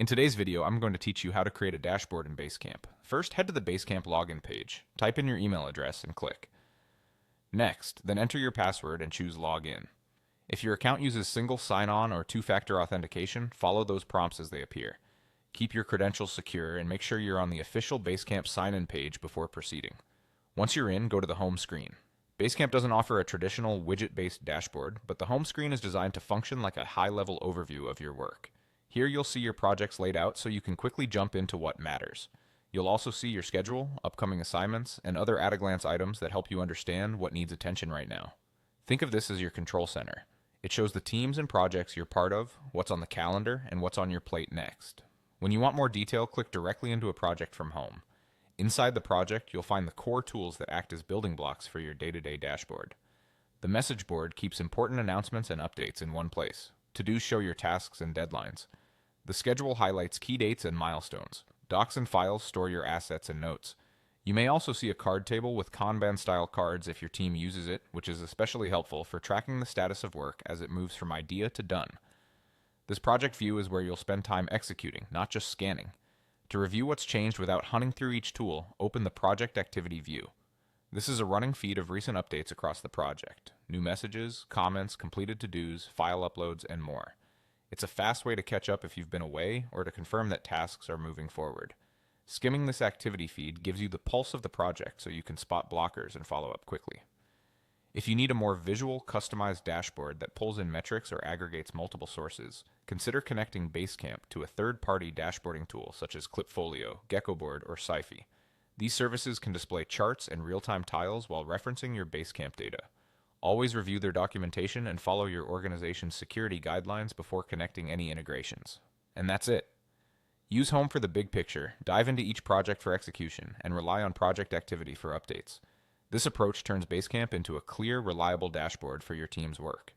In today's video, I'm going to teach you how to create a dashboard in Basecamp. First, head to the Basecamp login page, type in your email address, and click. Next, then enter your password and choose Login. If your account uses single sign-on or two-factor authentication, follow those prompts as they appear. Keep your credentials secure and make sure you're on the official Basecamp sign-in page before proceeding. Once you're in, go to the home screen. Basecamp doesn't offer a traditional widget-based dashboard, but the home screen is designed to function like a high-level overview of your work. Here you'll see your projects laid out so you can quickly jump into what matters. You'll also see your schedule, upcoming assignments, and other at-a-glance items that help you understand what needs attention right now. Think of this as your control center. It shows the teams and projects you're part of, what's on the calendar, and what's on your plate next. When you want more detail, click directly into a project from home. Inside the project, you'll find the core tools that act as building blocks for your day-to-day dashboard. The message board keeps important announcements and updates in one place. To-dos show your tasks and deadlines. The schedule highlights key dates and milestones. Docs and files store your assets and notes. You may also see a card table with Kanban-style cards if your team uses it, which is especially helpful for tracking the status of work as it moves from idea to done. This project view is where you'll spend time executing, not just scanning. To review what's changed without hunting through each tool, open the Project Activity view. This is a running feed of recent updates across the project. New messages, comments, completed to-dos, file uploads, and more. It's a fast way to catch up if you've been away or to confirm that tasks are moving forward. Skimming this activity feed gives you the pulse of the project so you can spot blockers and follow up quickly. If you need a more visual, customized dashboard that pulls in metrics or aggregates multiple sources, consider connecting Basecamp to a third-party dashboarding tool such as Clipfolio, Geckoboard, or Siphi. These services can display charts and real-time tiles while referencing your Basecamp data. Always review their documentation and follow your organization's security guidelines before connecting any integrations. And that's it. Use Home for the big picture, dive into each project for execution, and rely on Project Activity for updates. This approach turns Basecamp into a clear, reliable dashboard for your team's work.